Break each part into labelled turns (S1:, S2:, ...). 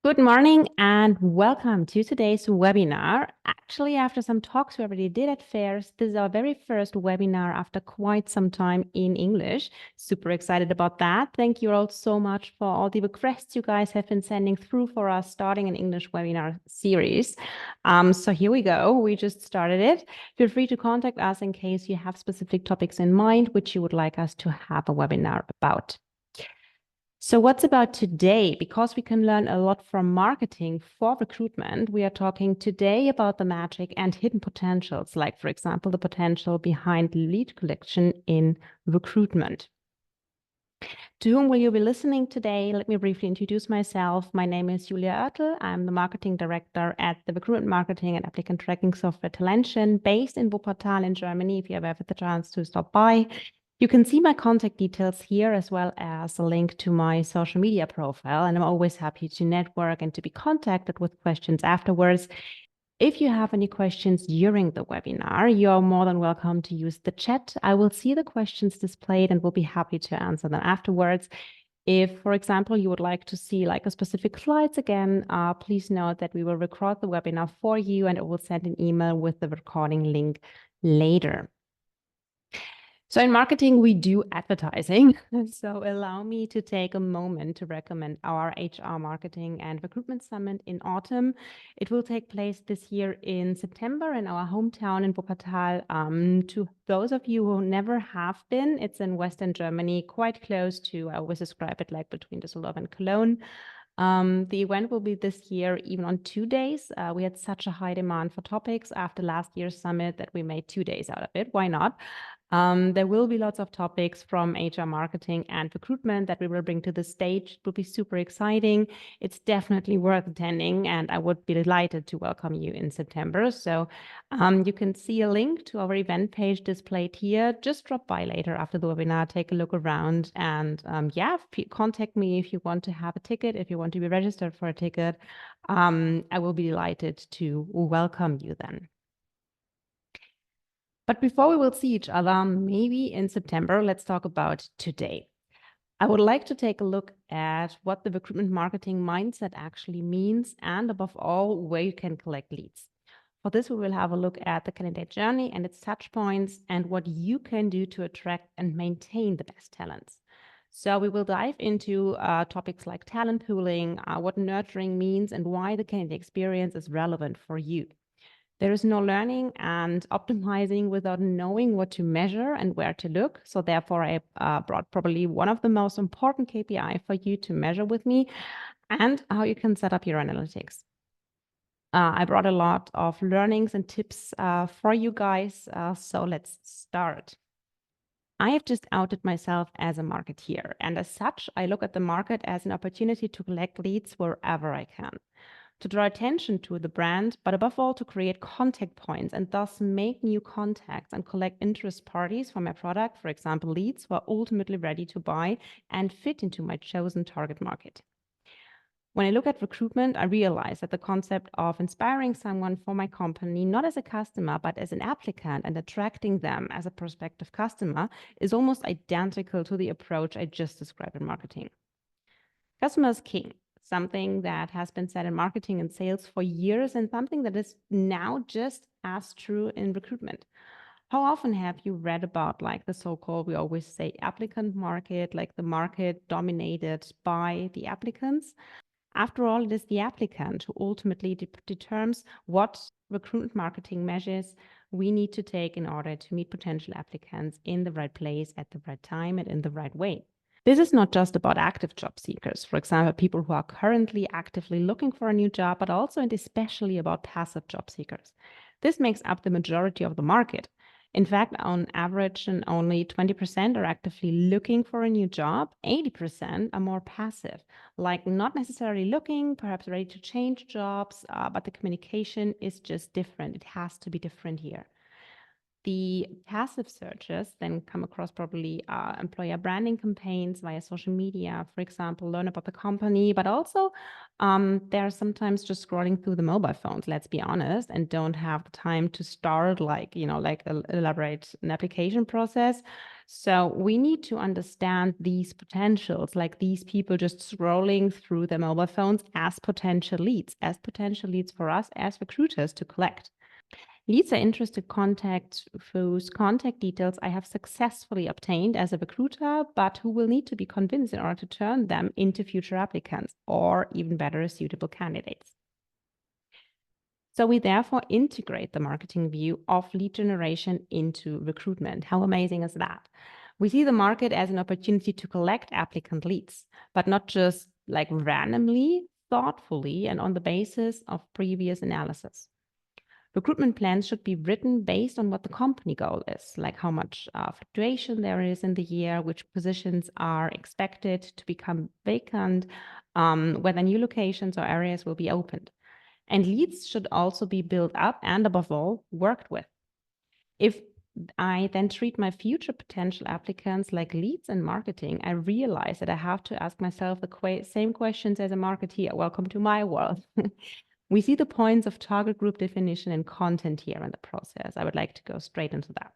S1: Good morning and welcome to today's webinar. Actually, after some talks we already did at fairs, this is our very first webinar after quite some time in English. Super excited about that. Thank you all so much for all the requests you guys have been sending through for us starting an English webinar series. So here we go. We just started it. Feel free to contact us in case you have specific topics in mind which you would like us to have a webinar about. So what's about today? Because we can learn a lot from marketing for recruitment, we are talking today about the magic and hidden potentials, like, for example, the potential behind lead collection in recruitment. To whom will you be listening today? Let me briefly introduce myself. My name is Julia Oertel. I'm the marketing director at the Recruitment Marketing and Applicant Tracking Software Talention, based in Wuppertal in Germany, if you have ever the chance to stop by. You can see my contact details here, as well as a link to my social media profile. And I'm always happy to network and to be contacted with questions afterwards. If you have any questions during the webinar, you're more than welcome to use the chat. I will see the questions displayed and will be happy to answer them afterwards. If, for example, you would like to see like a specific slides again, please note that we will record the webinar for you and I will send an email with the recording link later. So in marketing, we do advertising. So allow me to take a moment to recommend our HR Marketing and Recruitment Summit in autumn. It will take place this year in September in our hometown in Wuppertal. To those of you who never have been, it's in Western Germany, quite close to, I always describe it like between Düsseldorf and Cologne. The event will be this year even on 2 days. We had such a high demand for topics after last year's summit that we made 2 days out of it. Why not? There will be lots of topics from HR marketing and recruitment that we will bring to the stage. It will be super exciting. It's definitely worth attending, and I would be delighted to welcome you in September. So you can see a link to our event page displayed here. Just drop by later after the webinar, take a look around, and contact me if you want to have a ticket, if you want to be registered for a ticket. I will be delighted to welcome you then. But before we will see each other, maybe in September, let's talk about today. I would like to take a look at what the recruitment marketing mindset actually means, and above all, where you can collect leads. For this, we will have a look at the candidate journey and its touch points and what you can do to attract and maintain the best talents. So we will dive into topics like talent pooling, what nurturing means, and why the candidate experience is relevant for you. There is no learning and optimizing without knowing what to measure and where to look. So therefore, I brought probably one of the most important KPI for you to measure with me and how you can set up your analytics. I brought a lot of learnings and tips for you guys. So let's start. I have just outed myself as a marketeer. And as such, I look at the market as an opportunity to collect leads wherever I can, to draw attention to the brand, but above all, to create contact points and thus make new contacts and collect interest parties for my product, for example, leads who are ultimately ready to buy and fit into my chosen target market. When I look at recruitment, I realize that the concept of inspiring someone for my company, not as a customer, but as an applicant and attracting them as a prospective customer, is almost identical to the approach I just described in marketing. Customer is king, something that has been said in marketing and sales for years and something that is now just as true in recruitment. How often have you read about like the so-called, we always say applicant market, like the market dominated by the applicants? After all, it is the applicant who ultimately determines what recruitment marketing measures we need to take in order to meet potential applicants in the right place at the right time and in the right way. This is not just about active job seekers, for example, people who are currently actively looking for a new job, but also and especially about passive job seekers. This makes up the majority of the market. In fact, on average, only 20% are actively looking for a new job. 80% are more passive, like not necessarily looking, perhaps ready to change jobs, but the communication is just different. It has to be different here. The passive searchers then come across probably employer branding campaigns via social media, for example, learn about the company, but also they're sometimes just scrolling through the mobile phones, let's be honest, and don't have the time to start elaborate an application process. So we need to understand these potentials, like these people just scrolling through their mobile phones as potential leads for us as recruiters to collect. Leads are interested contacts whose contact details I have successfully obtained as a recruiter, but who will need to be convinced in order to turn them into future applicants, or even better, suitable candidates. So we therefore integrate the marketing view of lead generation into recruitment. How amazing is that? We see the market as an opportunity to collect applicant leads, but not just like randomly, thoughtfully, and on the basis of previous analysis. Recruitment plans should be written based on what the company goal is, like how much fluctuation there is in the year, which positions are expected to become vacant, whether new locations or areas will be opened. And leads should also be built up and, above all, worked with. If I then treat my future potential applicants like leads in marketing, I realize that I have to ask myself the same questions as a marketeer. Welcome to my world. We see the points of target group definition and content here in the process. I would like to go straight into that.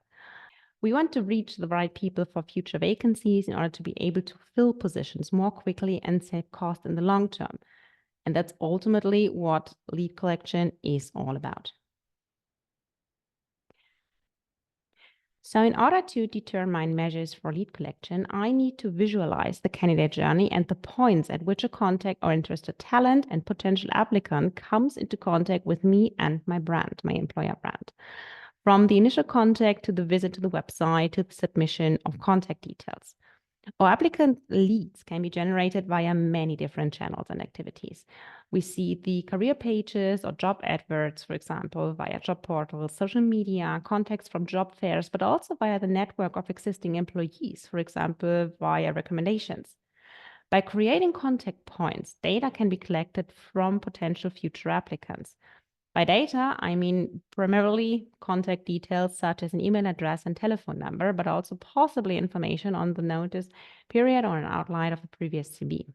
S1: We want to reach the right people for future vacancies in order to be able to fill positions more quickly and save cost in the long term. And that's ultimately what lead collection is all about. So in order to determine measures for lead collection, I need to visualize the candidate journey and the points at which a contact or interested talent and potential applicant comes into contact with me and my brand, my employer brand. From the initial contact to the visit to the website to the submission of contact details. Our applicant leads can be generated via many different channels and activities. We see the career pages or job adverts, for example, via job portals, social media, contacts from job fairs, but also via the network of existing employees, for example, via recommendations. By creating contact points, data can be collected from potential future applicants. By data, I mean primarily contact details such as an email address and telephone number, but also possibly information on the notice period or an outline of the previous CV.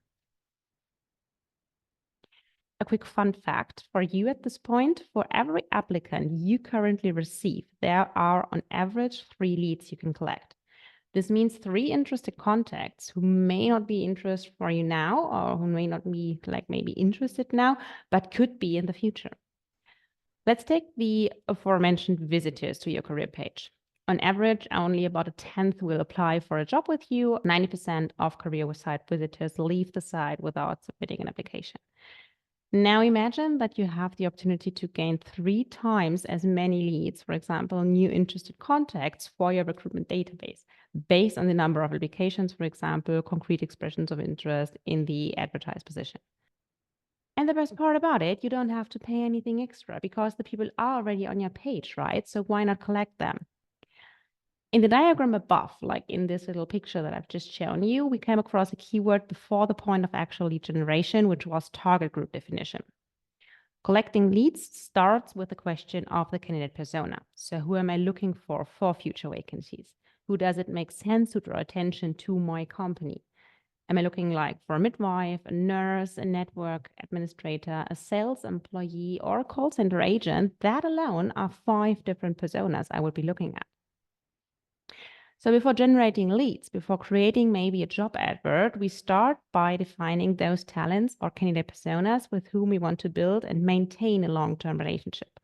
S1: A quick fun fact for you at this point: for every applicant you currently receive, there are on average 3 leads you can collect. This means 3 interested contacts who may not be interested for you now, or who may not be maybe interested now, but could be in the future. Let's take the aforementioned visitors to your career page. On average, only about 1/10 will apply for a job with you. 90% of career site visitors leave the site without submitting an application. Now imagine that you have the opportunity to gain 3 times as many leads, for example, new interested contacts for your recruitment database, based on the number of applications, for example, concrete expressions of interest in the advertised position. And the best part about it, you don't have to pay anything extra because the people are already on your page, right? So why not collect them? In the diagram above, like in this little picture that I've just shown you, we came across a keyword before the point of actual lead generation, which was target group definition. Collecting leads starts with the question of the candidate persona. So who am I looking for future vacancies? Who does it make sense to draw attention to my company? Am I looking for a midwife, a nurse, a network administrator, a sales employee, or a call center agent? That alone are 5 different personas I would be looking at. So before generating leads, before creating maybe a job advert, we start by defining those talents or candidate personas with whom we want to build and maintain a long-term relationship.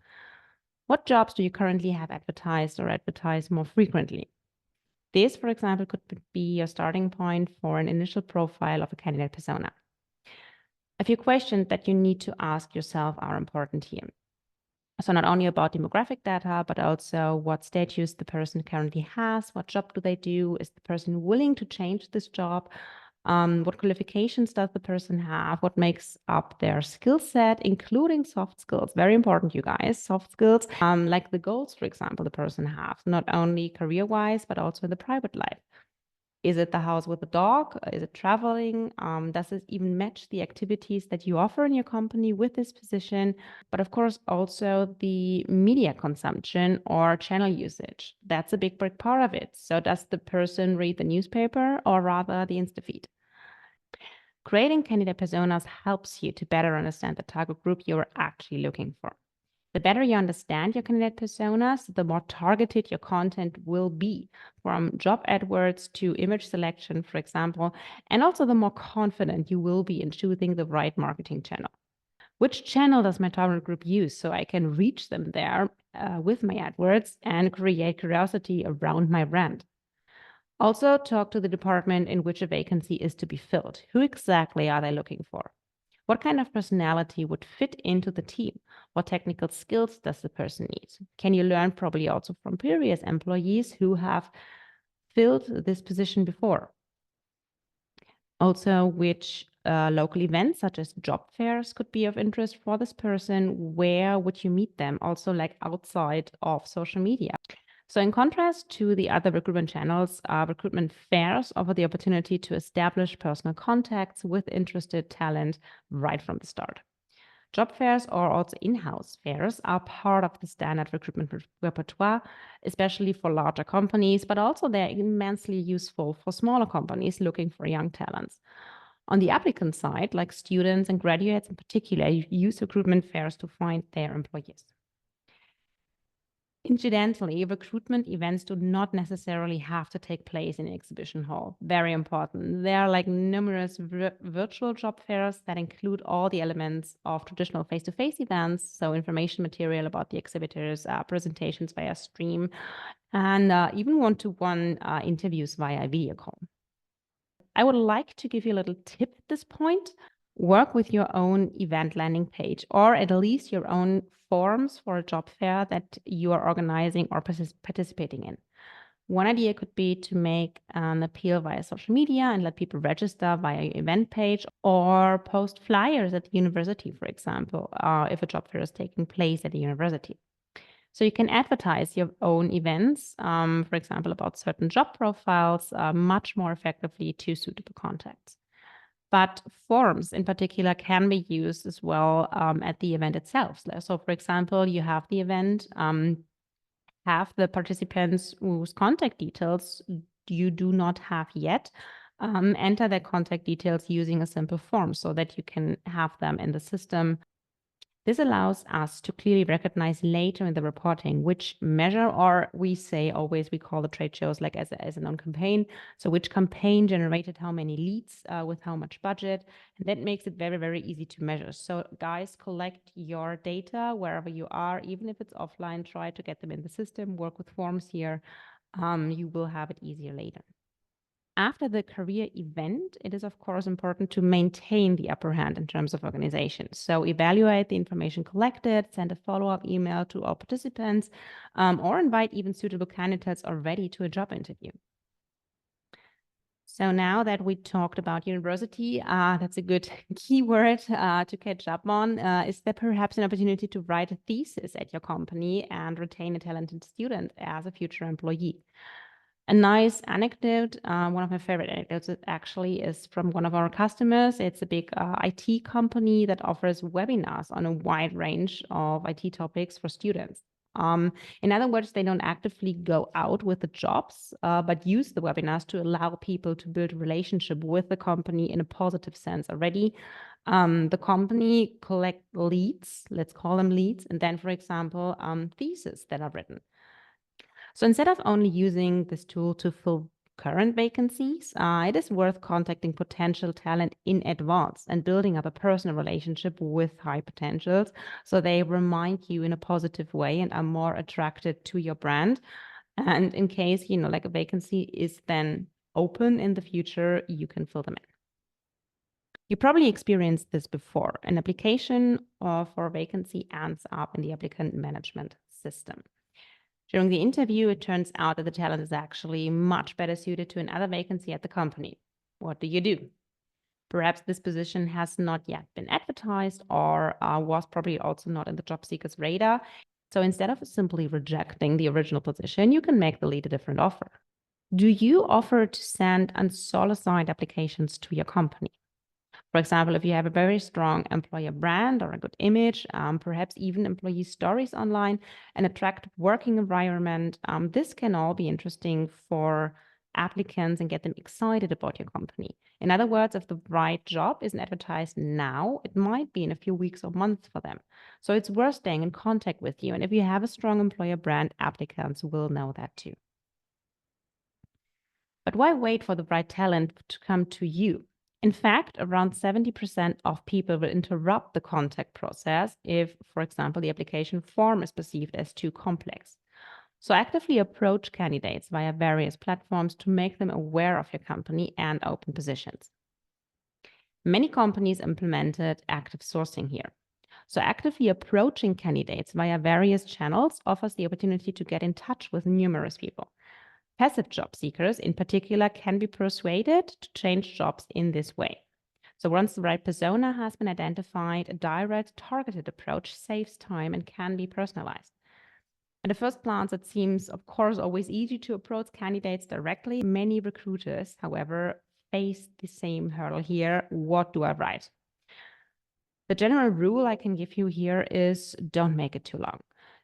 S1: What jobs do you currently have advertised or advertise more frequently? This, for example, could be your starting point for an initial profile of a candidate persona. A few questions that you need to ask yourself are important here. So not only about demographic data, but also what status the person currently has, what job do they do, is the person willing to change this job, what qualifications does the person have, what makes up their skill set, including soft skills. Very important, you guys, soft skills, like the goals, for example, the person has, not only career-wise, but also in the private life. Is it the house with a dog? Is it traveling? Does it even match the activities that you offer in your company with this position? But of course, also the media consumption or channel usage. That's a big part of it. So does the person read the newspaper or rather the Instafeed? Creating candidate personas helps you to better understand the target group you're actually looking for. The better you understand your candidate personas, the more targeted your content will be, from job AdWords to image selection, for example, and also the more confident you will be in choosing the right marketing channel. Which channel does my target group use so I can reach them there with my AdWords and create curiosity around my brand? Also, talk to the department in which a vacancy is to be filled. Who exactly are they looking for? What kind of personality would fit into the team? What technical skills does the person need? Can you learn probably also from previous employees who have filled this position before? Also, which local events such as job fairs could be of interest for this person? Where would you meet them? Also, like outside of social media. So in contrast to the other recruitment channels, recruitment fairs offer the opportunity to establish personal contacts with interested talent right from the start. Job fairs or also in-house fairs are part of the standard recruitment repertoire, especially for larger companies, but also they're immensely useful for smaller companies looking for young talents. On the applicant side, like students and graduates in particular, use recruitment fairs to find their employees. Incidentally, recruitment events do not necessarily have to take place in an exhibition hall. Very important. There are like numerous virtual job fairs that include all the elements of traditional face-to-face events, so information material about the exhibitors, presentations via stream, and even one-to-one interviews via video call. I would like to give you a little tip at this point. Work with your own event landing page, or at least your own forms for a job fair that you are organizing or participating in. One idea could be to make an appeal via social media and let people register via your event page, or post flyers at the university, for example, if a job fair is taking place at a university. So you can advertise your own events, for example, about certain job profiles, much more effectively to suitable contacts. But forms in particular can be used as well at the event itself. So for example, you have the event, have the participants whose contact details you do not have yet, enter their contact details using a simple form so that you can have them in the system. This allows us to clearly recognize later in the reporting which measure, or we say always, we call the trade shows like as a non-campaign. So which campaign generated how many leads with how much budget. And that makes it very, very easy to measure. So guys, collect your data wherever you are, even if it's offline, try to get them in the system, work with forms here. You will have it easier later. After the career event, it is, of course, important to maintain the upper hand in terms of organization. So evaluate the information collected, send a follow-up email to all participants, or invite even suitable candidates already to a job interview. So now that we talked about university, that's a good keyword to catch up on. Is there perhaps an opportunity to write a thesis at your company and retain a talented student as a future employee? A nice anecdote, one of my favorite anecdotes actually is from one of our customers. It's a big IT company that offers webinars on a wide range of IT topics for students. In other words, they don't actively go out with the jobs, but use the webinars to allow people to build a relationship with the company in a positive sense already. The company collect leads, let's call them leads, and then, for example, theses that are written. So instead of only using this tool to fill current vacancies, it is worth contacting potential talent in advance and building up a personal relationship with high potentials so they remind you in a positive way and are more attracted to your brand. And in case, like a vacancy is then open in the future, you can fill them in. You probably experienced this before. An application for a vacancy ends up in the applicant management system. During the interview, it turns out that the talent is actually much better suited to another vacancy at the company. What do? Perhaps this position has not yet been advertised or was probably also not in the job seeker's radar. So instead of simply rejecting the original position, you can make the lead a different offer. Do you offer to send unsolicited applications to your company? For example, if you have a very strong employer brand or a good image, perhaps even employee stories online, an attractive working environment, this can all be interesting for applicants and get them excited about your company. In other words, if the right job isn't advertised now, it might be in a few weeks or months for them. So it's worth staying in contact with you. And if you have a strong employer brand, applicants will know that too. But why wait for the right talent to come to you? In fact, around 70% of people will interrupt the contact process if, for example, the application form is perceived as too complex. So actively approach candidates via various platforms to make them aware of your company and open positions. Many companies implemented active sourcing here. So actively approaching candidates via various channels offers the opportunity to get in touch with numerous people. Passive job seekers, in particular, can be persuaded to change jobs in this way. So once the right persona has been identified, a direct, targeted approach saves time and can be personalized. At a first glance, it seems, of course, always easy to approach candidates directly. Many recruiters, however, face the same hurdle here. What do I write? The general rule I can give you here is don't make it too long.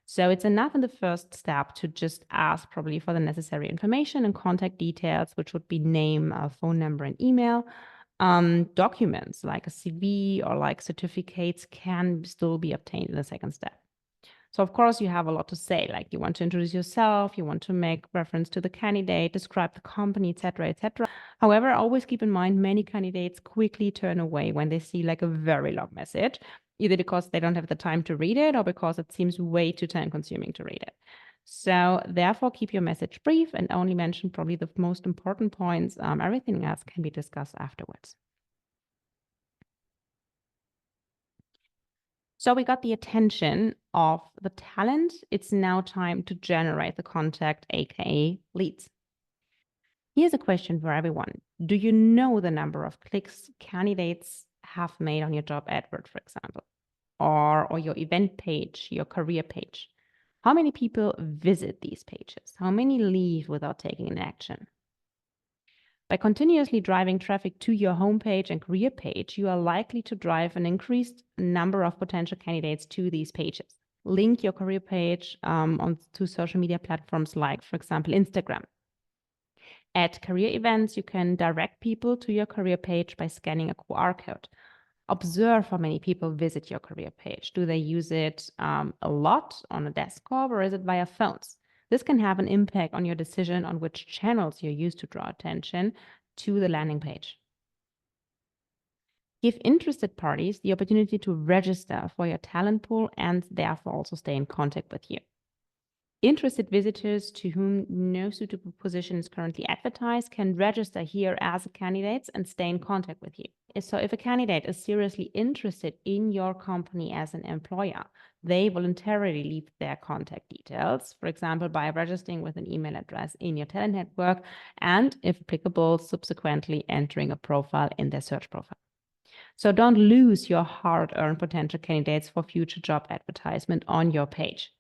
S1: So it's enough in the first step to just ask probably for the necessary information and contact details, which would be name, phone number, and email. Documents like a CV or like certificates can still be obtained in the second step. So of course you have a lot to say, like you want to introduce yourself, you want to make reference to the candidate, describe the company, etc., etc. However, always keep in mind many candidates quickly turn away when they see like a very long message, either because they don't have the time to read it or because it seems way too time consuming to read it. So therefore, keep your message brief and only mention probably the most important points. Everything else can be discussed afterwards. So we got the attention of the talent. It's now time to generate the contact, aka leads. Here's a question for everyone. Do you know the number of clicks candidates have made on your job advert, for example, or your event page, your career page? How many people visit these pages? How many leave without taking an action? By continuously driving traffic to your homepage and career page, you are likely to drive an increased number of potential candidates to these pages. Link your career page onto social media platforms like, for example, Instagram. At career events, you can direct people to your career page by scanning a QR code. Observe how many people visit your career page. Do they use it a lot on a desktop or is it via phones? This can have an impact on your decision on which channels you use to draw attention to the landing page. Give interested parties the opportunity to register for your talent pool and therefore also stay in contact with you. Interested visitors to whom no suitable position is currently advertised can register here as candidates and stay in contact with you. So if a candidate is seriously interested in your company as an employer, they voluntarily leave their contact details, for example, by registering with an email address in your talent network and, if applicable, subsequently entering a profile in their search profile. So don't lose your hard-earned potential candidates for future job advertisement on your page.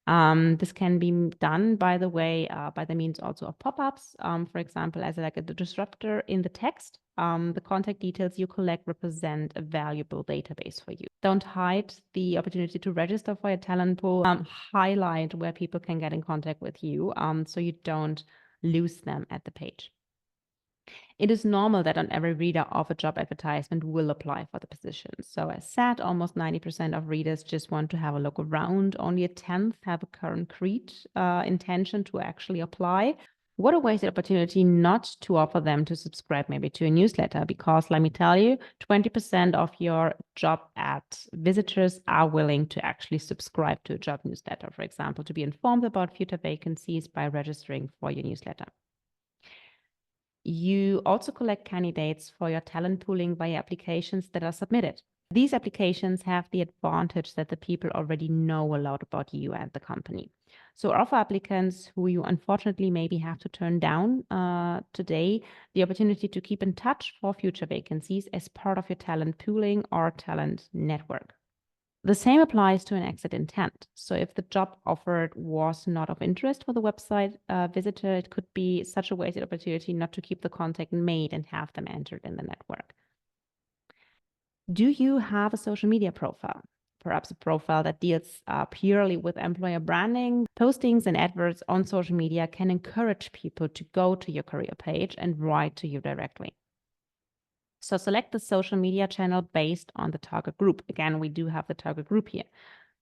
S1: This can be done, by the way, by the means also of pop-ups. For example, as like a disruptor in the text, the contact details you collect represent a valuable database for you. Don't hide the opportunity to register for your talent pool. Highlight where people can get in contact with you so you don't lose them at the page. It is normal that not every reader of a job advertisement will apply for the position. So as said, almost 90% of readers just want to have a look around. Only a tenth have a concrete intention to actually apply. What a wasted opportunity not to offer them to subscribe maybe to a newsletter, because let me tell you, 20% of your job ad visitors are willing to actually subscribe to a job newsletter, for example, to be informed about future vacancies by registering for your newsletter. You also collect candidates for your talent pooling via applications that are submitted. These applications have the advantage that the people already know a lot about you and the company. So offer applicants who you unfortunately maybe have to turn down today the opportunity to keep in touch for future vacancies as part of your talent pooling or talent network. The same applies to an exit intent. So if the job offered was not of interest for the website visitor, it could be such a wasted opportunity not to keep the contact made and have them entered in the network. Do you have a social media profile? perhaps a profile that deals purely with employer branding. Postings and adverts on social media can encourage people to go to your career page and write to you directly. So select the social media channel based on the target group. Again, we do have the target group here.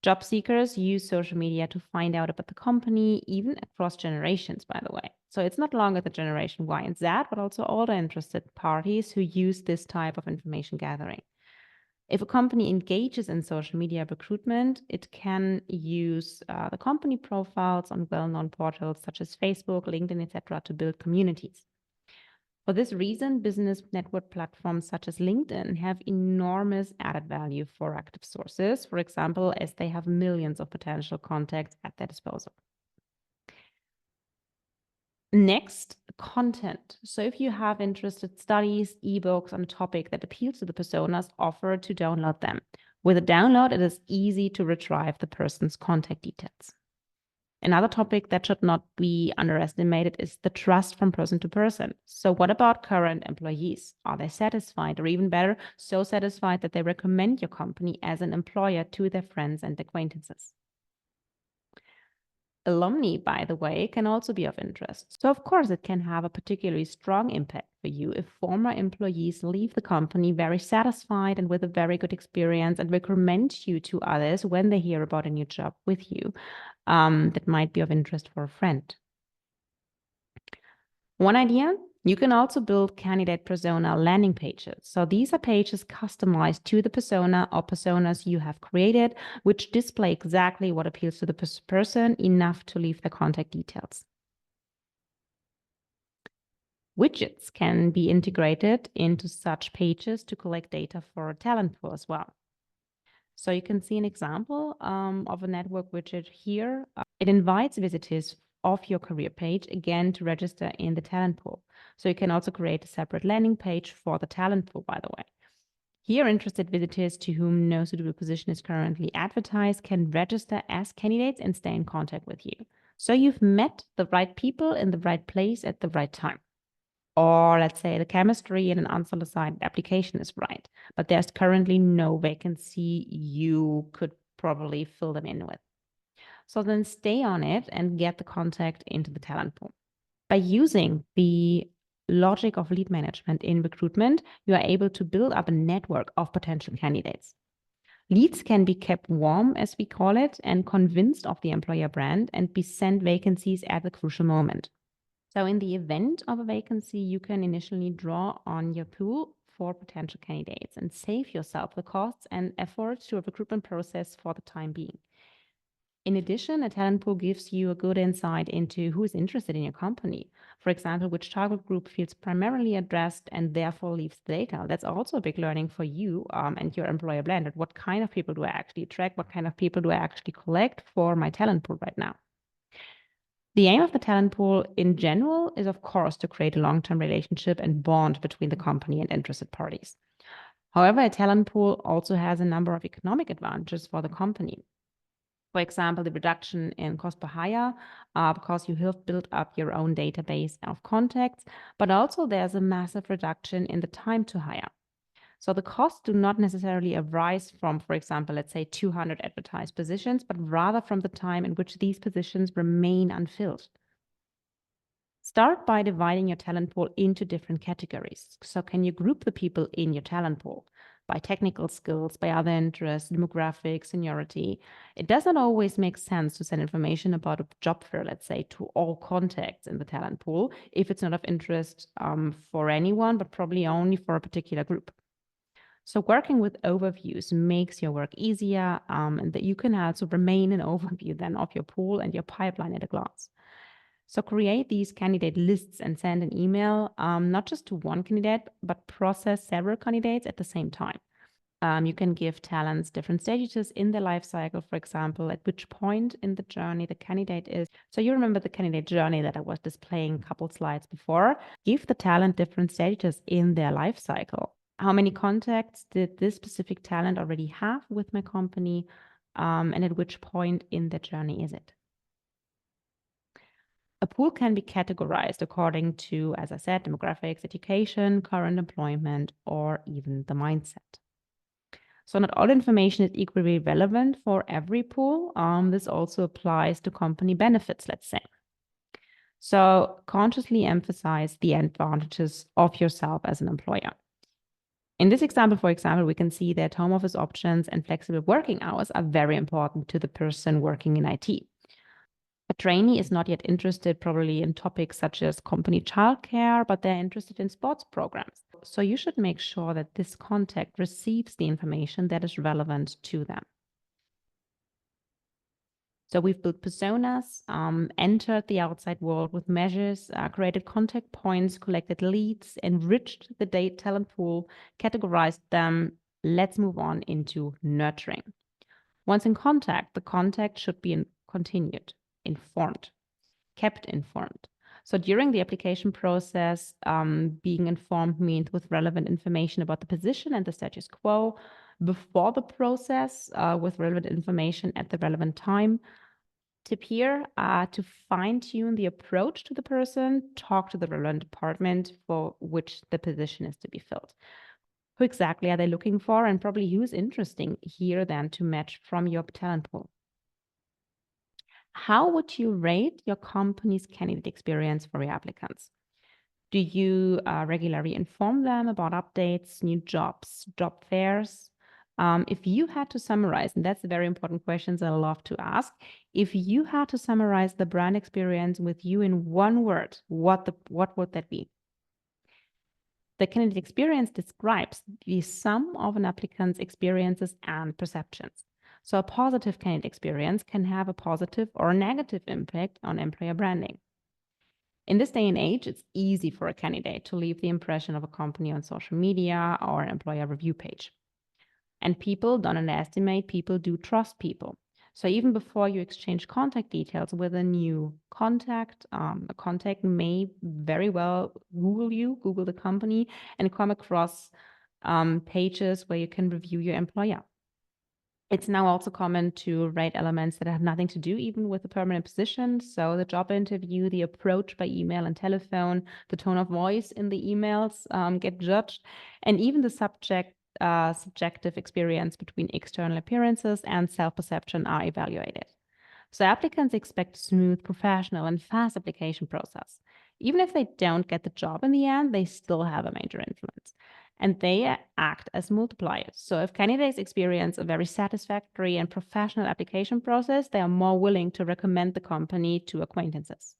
S1: Job seekers use social media to find out about the company, even across generations, by the way. So it's not longer the generation Y and Z, but also older interested parties who use this type of information gathering. If a company engages in social media recruitment, it can use the company profiles on well-known portals such as Facebook, LinkedIn, etc., to build communities. For this reason, business network platforms such as LinkedIn have enormous added value for active sources, for example, as they have millions of potential contacts at their disposal. Next, content. So if you have interested studies, ebooks on a topic that appeals to the personas, offer to download them. With a download, it is easy to retrieve the person's contact details. Another topic that should not be underestimated is the trust from person to person. So what about current employees? Are they satisfied, or even better, so satisfied that they recommend your company as an employer to their friends and acquaintances? Alumni, by the way, can also be of interest. So of course, it can have a particularly strong impact for you if former employees leave the company very satisfied and with a very good experience and recommend you to others when they hear about a new job with you. That might be of interest for a friend. One idea, you can also build candidate persona landing pages. So these are pages customized to the persona or personas you have created, which display exactly what appeals to the person enough to leave the contact details. Widgets can be integrated into such pages to collect data for a talent pool as well. So you can see an example of a network widget here. It invites visitors of your career page, again, to register in the talent pool. So you can also create a separate landing page for the talent pool, by the way. Here, interested visitors to whom no suitable position is currently advertised can register as candidates and stay in contact with you. So you've met the right people in the right place at the right time. Or let's say the chemistry in an unsolicited application is right, but there's currently no vacancy you could probably fill them in with. So then stay on it and get the contact into the talent pool. By using the logic of lead management in recruitment, you are able to build up a network of potential candidates. Leads can be kept warm, as we call it, and convinced of the employer brand and be sent vacancies at the crucial moment. So in the event of a vacancy, you can initially draw on your pool for potential candidates and save yourself the costs and efforts to a recruitment process for the time being. In addition, a talent pool gives you a good insight into who is interested in your company. For example, which target group feels primarily addressed and therefore leaves the data. That's also a big learning for you and your employer blended. What kind of people do I actually attract? What kind of people do I actually collect for my talent pool right now? The aim of the talent pool in general is, of course, to create a long-term relationship and bond between the company and interested parties. However, a talent pool also has a number of economic advantages for the company. For example, the reduction in cost per hire, because you have built up your own database of contacts, but also there's a massive reduction in the time to hire. So the costs do not necessarily arise from, for example, let's say 200 advertised positions, but rather from the time in which these positions remain unfilled. Start by dividing your talent pool into different categories. So can you group the people in your talent pool by technical skills, by other interests, demographics, seniority? It does not always make sense to send information about a job fair, let's say, to all contacts in the talent pool if it's not of interest for anyone, but probably only for a particular group. So working with overviews makes your work easier, and that you can also remain an overview then of your pool and your pipeline at a glance. So create these candidate lists and send an email, not just to one candidate, but process several candidates at the same time. You can give talents different stages in their life cycle, for example, at which point in the journey the candidate is. So you remember the candidate journey that I was displaying a couple slides before. Give the talent different stages in their life cycle. How many contacts did this specific talent already have with my company? And at which point in the journey is it? A pool can be categorized according to, as I said, demographics, education, current employment, or even the mindset. So not all information is equally relevant for every pool. This also applies to company benefits, let's say. So consciously emphasize the advantages of yourself as an employer. In this example, for example, we can see that home office options and flexible working hours are very important to the person working in IT. A trainee is not yet interested probably in topics such as company childcare, but they're interested in sports programs. So you should make sure that this contact receives the information that is relevant to them. So we've built personas, entered the outside world with measures, created contact points, collected leads, enriched the data talent pool, categorized them. Let's move on into nurturing. Once in contact, the contact should be continued, informed, kept informed. So during the application process, being informed means with relevant information about the position and the status quo. Before the process, with relevant information at the relevant time. Tip here, to fine-tune the approach to the person, talk to the relevant department for which the position is to be filled. Who exactly are they looking for, and probably who's interesting here then to match from your talent pool. How would you rate your company's candidate experience for your applicants? Do you regularly inform them about updates, new jobs, job fairs? If you had to summarize, and that's a very important question I love to ask, if you had to summarize the brand experience with you in one word, what would that be? The candidate experience describes the sum of an applicant's experiences and perceptions. So a positive candidate experience can have a positive or a negative impact on employer branding. In this day and age, it's easy for a candidate to leave the impression of a company on social media or an employer review page. And people don't underestimate, people do trust people. So even before you exchange contact details with a new contact, a contact may very well Google the company, and come across pages where you can review your employer. It's now also common to rate elements that have nothing to do even with a permanent position. So the job interview, the approach by email and telephone, the tone of voice in the emails get judged, and even the subjective experience between external appearances and self-perception are evaluated. So applicants expect a smooth, professional, and fast application process. Even if they don't get the job in the end, they still have a major influence. And they act as multipliers. So if candidates experience a very satisfactory and professional application process, they are more willing to recommend the company to acquaintances.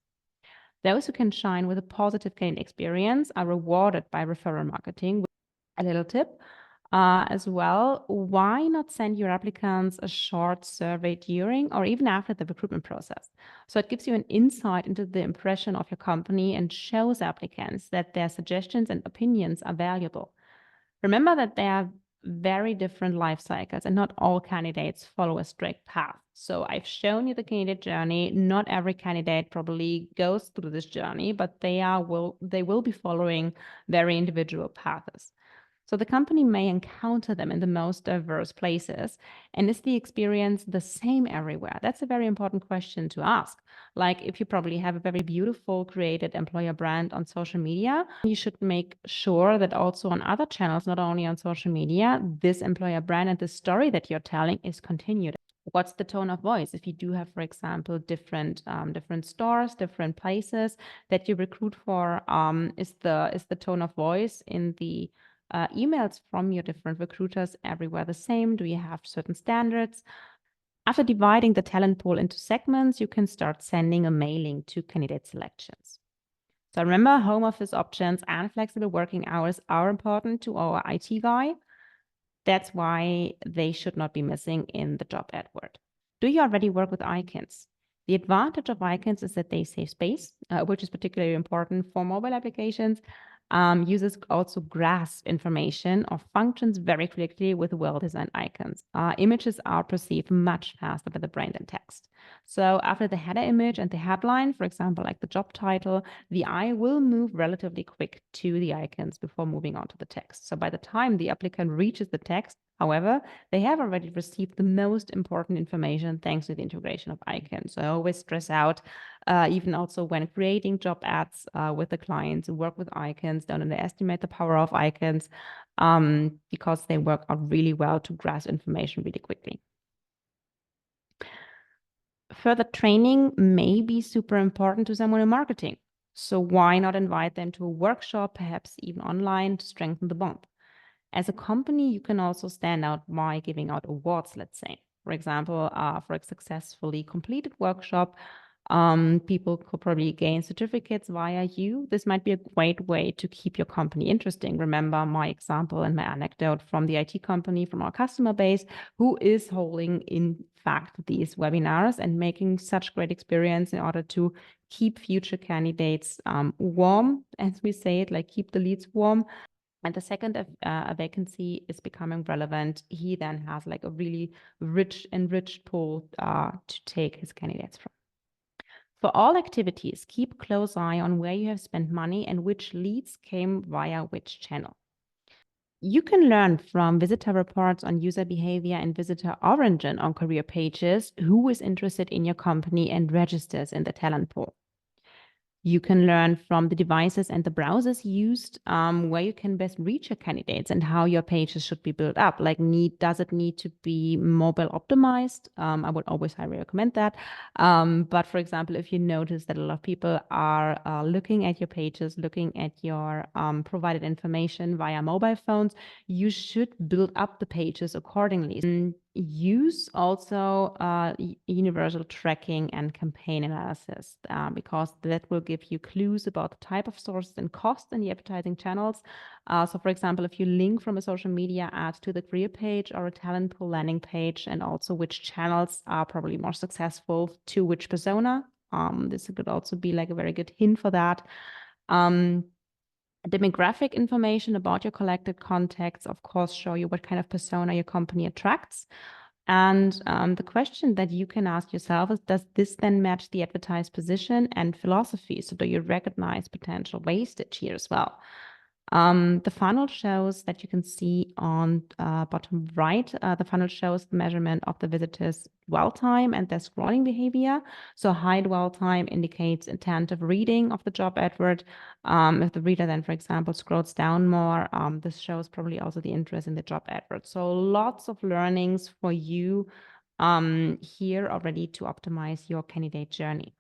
S1: Those who can shine with a positive candidate experience are rewarded by referral marketing. A little tip as well, why not send your applicants a short survey during or even after the recruitment process? So it gives you an insight into the impression of your company and shows applicants that their suggestions and opinions are valuable. Remember that there are very different life cycles and not all candidates follow a strict path. So I've shown you the candidate journey. Not every candidate probably goes through this journey, but they will be following very individual paths. So the company may encounter them in the most diverse places. And is the experience the same everywhere? That's a very important question to ask. Like if you probably have a very beautiful created employer brand on social media, you should make sure that also on other channels, not only on social media, this employer brand and the story that you're telling is continued. What's the tone of voice? If you do have, for example, different stores, different places that you recruit for, is the tone of voice in the emails from your different recruiters everywhere the same? Do you have certain standards? After dividing the talent pool into segments, you can start sending a mailing to candidate selections. So remember, home office options and flexible working hours are important to our IT guy. That's why they should not be missing in the job advert. Do you already work with icons? The advantage of icons is that they save space, which is particularly important for mobile applications. Users also grasp information or functions very quickly with well-designed icons. Images are perceived much faster by the brain than text. So after the header image and the headline, for example, like the job title, the eye will move relatively quick to the icons before moving on to the text. So by the time the applicant reaches the text, however, they have already received the most important information thanks to the integration of icons. So I always stress out, even also when creating job ads with the clients, work with icons, don't underestimate the power of icons, because they work out really well to grasp information really quickly. Further training may be super important to someone in marketing. So why not invite them to a workshop, perhaps even online, to strengthen the bond? As a company, you can also stand out by giving out awards, let's say. For example, for a successfully completed workshop, people could probably gain certificates via you. This might be a great way to keep your company interesting. Remember my example and my anecdote from the IT company, from our customer base, who is holding, in fact, these webinars and making such great experience in order to keep future candidates warm, as we say it, like keep the leads warm. And the second a vacancy is becoming relevant, he then has like a really enriched pool to take his candidates from. For all activities, keep close eye on where you have spent money and which leads came via which channel. You can learn from visitor reports on user behavior and visitor origin on career pages who is interested in your company and registers in the talent pool. You can learn from the devices and the browsers used, where you can best reach your candidates and how your pages should be built up. Like, does it need to be mobile optimized? I would always highly recommend that. But for example, if you notice that a lot of people are looking at your pages, looking at your provided information via mobile phones, you should build up the pages accordingly. And use also universal tracking and campaign analysis, because that will give you clues about the type of sources and costs in the advertising channels. So for example, if you link from a social media ad to the career page or a talent pool landing page, and also which channels are probably more successful to which persona, this could also be like a very good hint for that. Demographic information about your collected contacts, of course, show you what kind of persona your company attracts. And the question that you can ask yourself is, does this then match the advertised position and philosophy? So do you recognize potential wastage here as well? The funnel shows that you can see on bottom right, the funnel shows the measurement of the visitor's dwell time and their scrolling behavior. So high dwell time indicates attentive reading of the job advert. If the reader then, for example, scrolls down more, this shows probably also the interest in the job advert. So lots of learnings for you here already to optimize your candidate journey.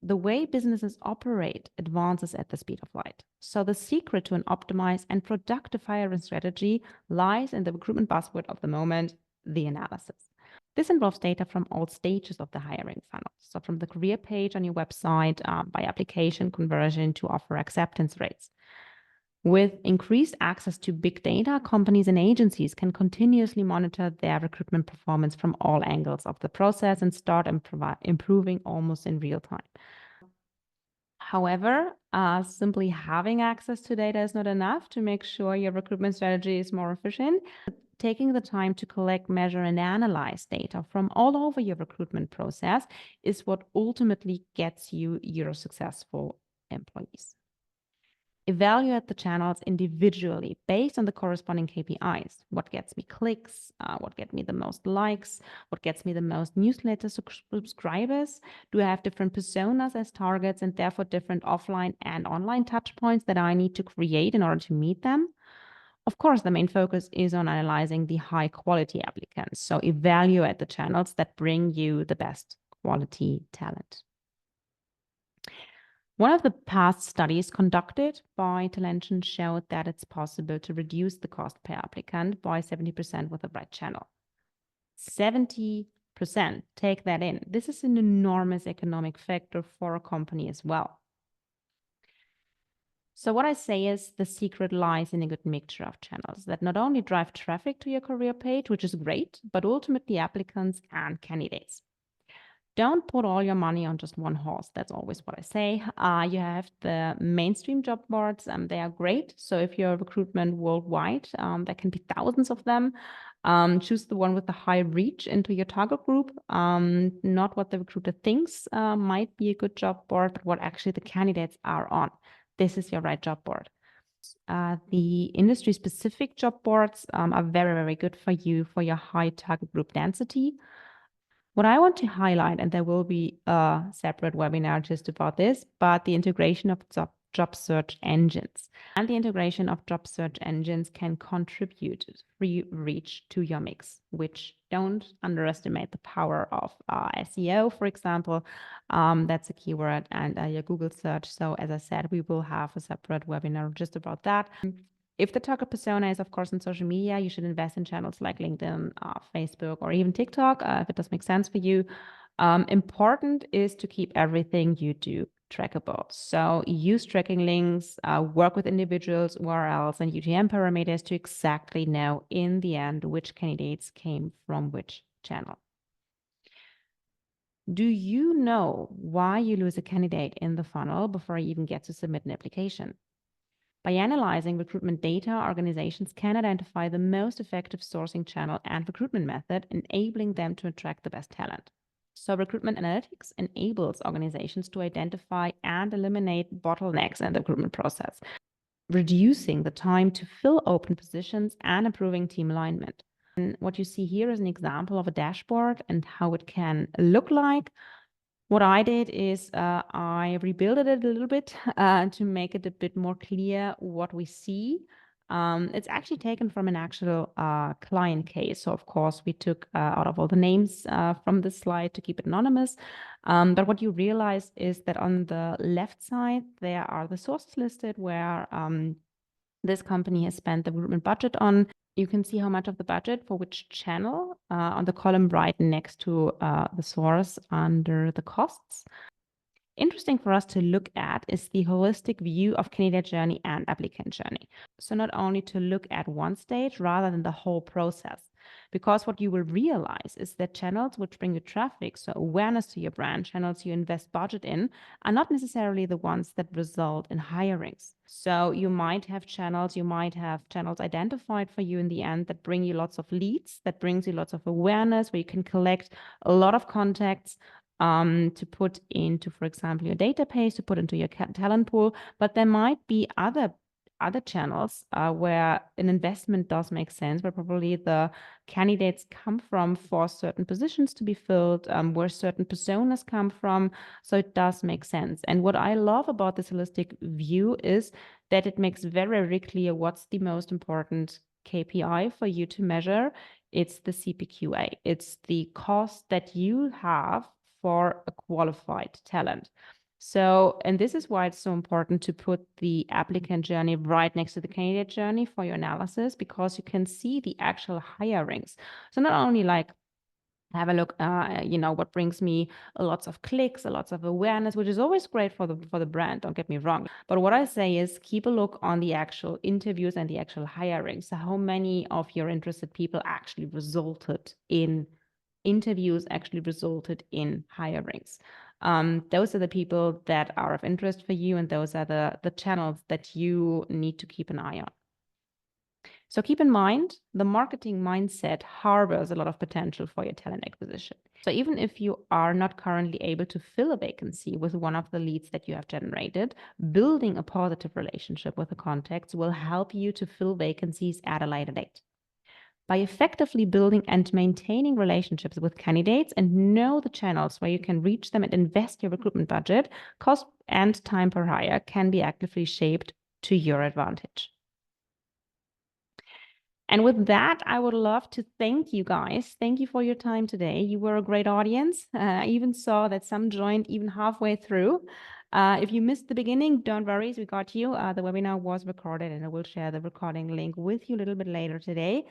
S1: The way businesses operate advances at the speed of light. So the secret to an optimized and productive hiring strategy lies in the recruitment buzzword of the moment, the analysis. This involves data from all stages of the hiring funnel. So from the career page on your website, by application conversion to offer acceptance rates. With increased access to big data, companies and agencies can continuously monitor their recruitment performance from all angles of the process and start improving almost in real time. However, simply having access to data is not enough to make sure your recruitment strategy is more efficient. Taking the time to collect, measure, and analyze data from all over your recruitment process is what ultimately gets you your successful employees. Evaluate the channels individually based on the corresponding KPIs. What gets me clicks? What gets me the most likes? What gets me the most newsletter subscribers? Do I have different personas as targets and therefore different offline and online touch points that I need to create in order to meet them? Of course, the main focus is on analyzing the high quality applicants. So evaluate the channels that bring you the best quality talent. One of the past studies conducted by Talention showed that it's possible to reduce the cost per applicant by 70% with the right channel. 70%, take that in. This is an enormous economic factor for a company as well. So what I say is the secret lies in a good mixture of channels that not only drive traffic to your career page, which is great, but ultimately applicants and candidates. Don't put all your money on just one horse. That's always what I say. You have the mainstream job boards, and they are great. So if you're recruitment worldwide, there can be thousands of them. Choose the one with the high reach into your target group, not what the recruiter thinks might be a good job board, but what actually the candidates are on. This is your right job board. The industry-specific job boards are very, very good for you for your high target group density. What I want to highlight, and there will be a separate webinar just about this, but the integration of job search engines. And the integration of job search engines can contribute free reach to your mix, which don't underestimate the power of SEO, for example. That's a keyword, and your Google search. So as I said, we will have a separate webinar just about that. If the target persona is, of course, on social media, you should invest in channels like LinkedIn, Facebook, or even TikTok, if it does make sense for you. Important is to keep everything you do trackable. So use tracking links, work with individuals, URLs, and UTM parameters to exactly know in the end which candidates came from which channel. Do you know why you lose a candidate in the funnel before you even get to submit an application? By analyzing recruitment data, organizations can identify the most effective sourcing channel and recruitment method, enabling them to attract the best talent. So recruitment analytics enables organizations to identify and eliminate bottlenecks in the recruitment process, reducing the time to fill open positions and improving team alignment. And what you see here is an example of a dashboard and how it can look like. What I did is I rebuilt it a little bit to make it a bit more clear what we see. It's actually taken from an actual client case. So of course we took out of all the names from this slide to keep it anonymous. But what you realize is that on the left side, there are the sources listed where this company has spent the recruitment budget on. You can see how much of the budget for which channel on the column right next to the source under the costs. Interesting for us to look at is the holistic view of candidate journey and applicant journey. So not only to look at one stage rather than the whole process. Because what you will realize is that channels which bring you traffic, so awareness to your brand, channels you invest budget in, are not necessarily the ones that result in hirings. So you might have channels identified for you in the end that bring you lots of leads, that brings you lots of awareness, where you can collect a lot of contacts to put into, for example, your database, to put into your talent pool. But there might be other channels where an investment does make sense, where probably the candidates come from for certain positions to be filled, where certain personas come from. So it does make sense. And what I love about this holistic view is that it makes very, very clear what's the most important KPI for you to measure. It's the CPQA. It's the cost that you have for a qualified talent. So, and this is why it's so important to put the applicant journey right next to the candidate journey for your analysis, because you can see the actual hirings. So not only like have a look, what brings me lots of clicks, lots of awareness, which is always great for the brand, don't get me wrong. But what I say is keep a look on the actual interviews and the actual hirings. So how many of your interested people actually resulted in interviews, actually resulted in hirings. Those are the people that are of interest for you, and those are the channels that you need to keep an eye on. So keep in mind, the marketing mindset harbors a lot of potential for your talent acquisition. So even if you are not currently able to fill a vacancy with one of the leads that you have generated, building a positive relationship with the contacts will help you to fill vacancies at a later date. By effectively building and maintaining relationships with candidates and know the channels where you can reach them and invest your recruitment budget, cost and time per hire can be actively shaped to your advantage. And with that, I would love to thank you guys. Thank you for your time today. You were a great audience. I even saw that some joined even halfway through. If you missed the beginning, don't worry, we got you. The webinar was recorded, and I will share the recording link with you a little bit later today.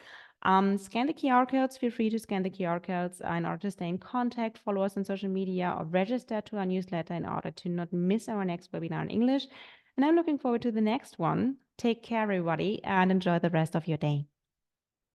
S1: Scan the QR codes. Feel free to scan the QR codes in order to stay in contact, follow us on social media, or register to our newsletter in order to not miss our next webinar in English. And I'm looking forward to the next one. Take care, everybody, and enjoy the rest of your day.